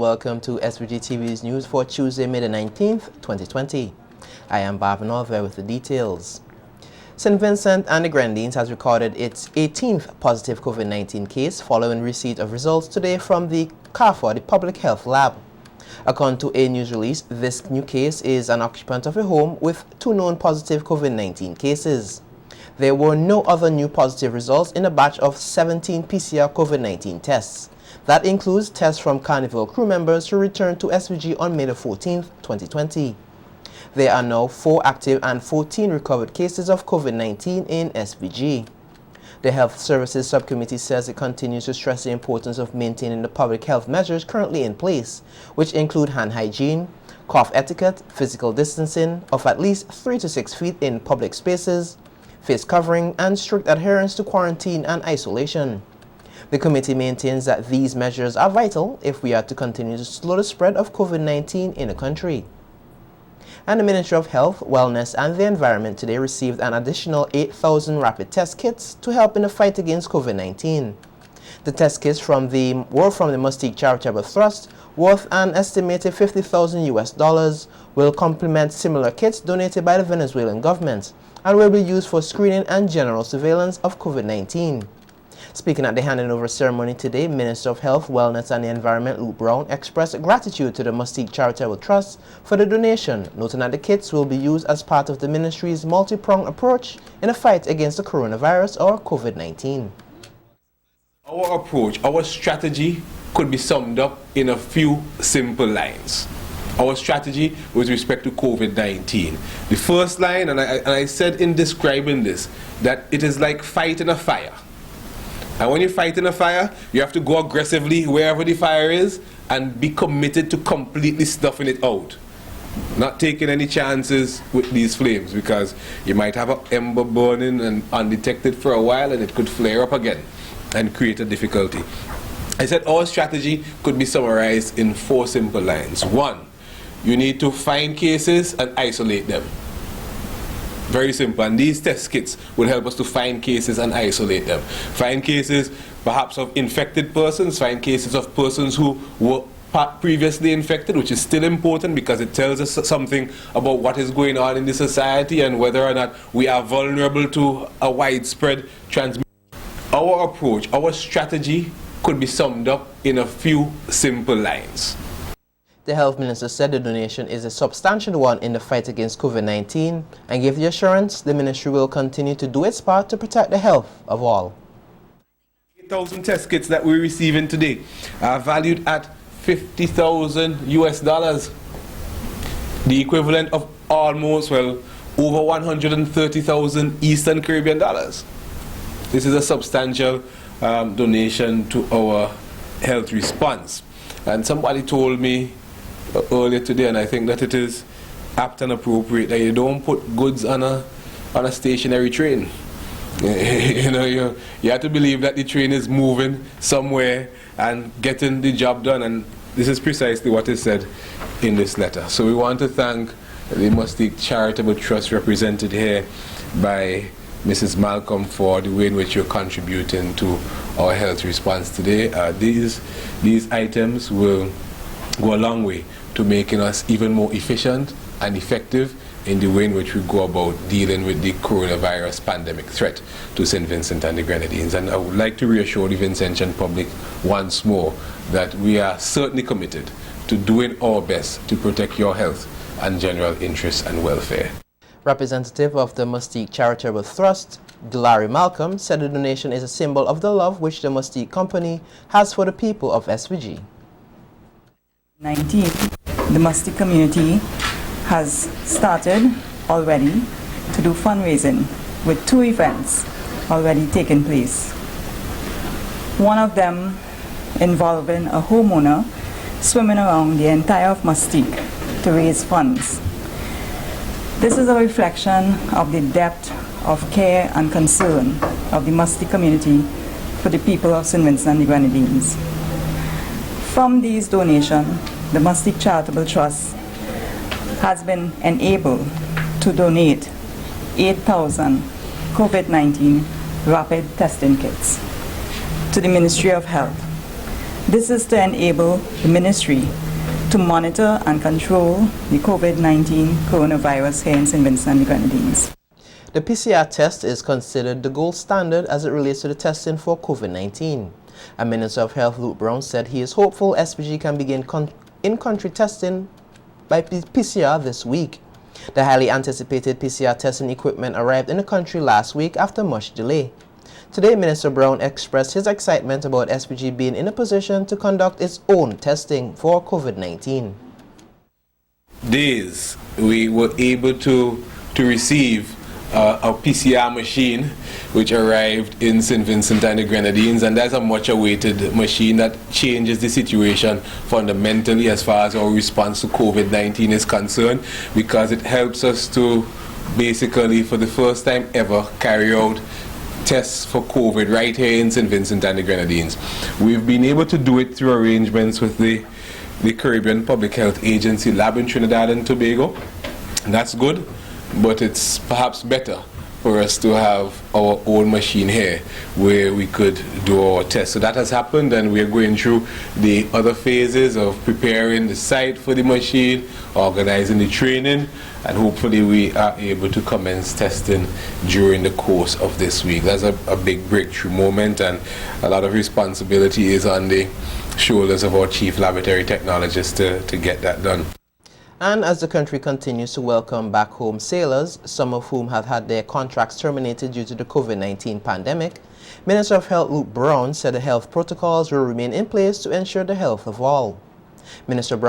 welcome to SVGTV News for Tuesday, May the 19th, 2020. I am Bob Norvell with the details. St. Vincent and the Grenadines has recorded its 18th positive COVID-19 case following receipt of results today from the CARFA, the Public Health Lab. According to a news release, this new case is an occupant of a home with 2 known positive COVID-19 cases. There were no other new positive results in a batch of 17 PCR COVID-19 tests. That includes tests from Carnival crew members who returned to SVG on May the 14th, 2020. There are now 4 active and 14 recovered cases of COVID-19 in SVG. The Health Services Subcommittee says it continues to stress the importance of maintaining the public health measures currently in place, which include hand hygiene, cough etiquette, physical distancing of at least 3 to 6 feet in public spaces, face covering, and strict adherence to quarantine and isolation. The committee maintains that these measures are vital if we are to continue to slow the spread of COVID-19 in the country. And the Ministry of Health, Wellness and the Environment today received an additional 8,000 rapid test kits to help in the fight against COVID-19. The test kits were from the Mustique Charitable Trust, worth an estimated $50,000 will complement similar kits donated by the Venezuelan government and will be used for screening and general surveillance of COVID-19. Speaking at the handing over ceremony today, Minister of Health, Wellness and the Environment Luke Brown expressed gratitude to the Mustique Charitable Trust for the donation, noting that the kits will be used as part of the ministry's multi-pronged approach in the fight against the coronavirus or COVID-19. Our approach, our strategy could be summed up in a few simple lines. Our strategy with respect to COVID-19. The first line, and I said in describing this, that it is like fighting a fire. And when you fight in a fire, you have to go aggressively wherever the fire is and be committed to completely snuffing it out. Not taking any chances with these flames, because you might have an ember burning and undetected for a while and it could flare up again and create a difficulty. I said our strategy could be summarized in 4 simple lines. 1, you need to find cases and isolate them. Very simple, and these test kits will help us to find cases and isolate them. Find cases perhaps of infected persons, find cases of persons who were previously infected, which is still important because it tells us something about what is going on in the society and whether or not we are vulnerable to a widespread transmission. Our approach, our strategy could be summed up in a few simple lines. The Health Minister said the donation is a substantial one in the fight against COVID-19 and gave the assurance the ministry will continue to do its part to protect the health of all. 8,000 test kits that we're receiving today are valued at $50,000, the equivalent of almost, well, over 130,000 Eastern Caribbean dollars. This is a substantial donation to our health response. And somebody told me earlier today, and I think that it is apt and appropriate, that you don't put goods on a stationary train. You have to believe that the train is moving somewhere and getting the job done, and this is precisely what is said in this letter. So we want to thank the Mustique Charitable Trust, represented here by Mrs. Malcolm, for the way in which you're contributing to our health response today. These items will go a long way to making us even more efficient and effective in the way in which we go about dealing with the coronavirus pandemic threat to St. Vincent and the Grenadines. And I would like to reassure the Vincentian public once more that we are certainly committed to doing our best to protect your health and general interests and welfare. Representative of the Mustique Charitable Trust, Delary Malcolm, said the donation is a symbol of the love which the Mustique Company has for the people of SVG. The Mustique community has started already to do fundraising with 2 events already taking place. One of them involving a homeowner swimming around the entire of Mustique to raise funds. This is a reflection of the depth of care and concern of the Mustique community for the people of St. Vincent and the Grenadines. From these donations, the Mustique Charitable Trust has been enabled to donate 8,000 COVID-19 rapid testing kits to the Ministry of Health. This is to enable the ministry to monitor and control the COVID-19 coronavirus here in St. Vincent and the Grenadines. The PCR test is considered the gold standard as it relates to the testing for COVID-19. A Minister of Health, Luke Brown, said he is hopeful SVG can begin in-country testing by PCR this week. The highly anticipated PCR testing equipment arrived in the country last week after much delay. Today, Minister Brown expressed his excitement about SVG being in a position to conduct its own testing for COVID-19. Days we were able to receive a PCR machine which arrived in St. Vincent and the Grenadines, and that's a much awaited machine that changes the situation fundamentally as far as our response to COVID-19 is concerned, because it helps us to basically for the first time ever carry out tests for COVID right here in St. Vincent and the Grenadines. We've been able to do it through arrangements with the Caribbean Public Health Agency lab in Trinidad and Tobago, and that's good. But it's perhaps better for us to have our own machine here where we could do our tests. So that has happened, and we're going through the other phases of preparing the site for the machine, organizing the training, and hopefully we are able to commence testing during the course of this week. That's a big breakthrough moment, and a lot of responsibility is on the shoulders of our chief laboratory technologists to get that done. And as the country continues to welcome back home sailors, some of whom have had their contracts terminated due to the COVID-19 pandemic, Minister of Health Luke Brown said the health protocols will remain in place to ensure the health of all. Minister Brown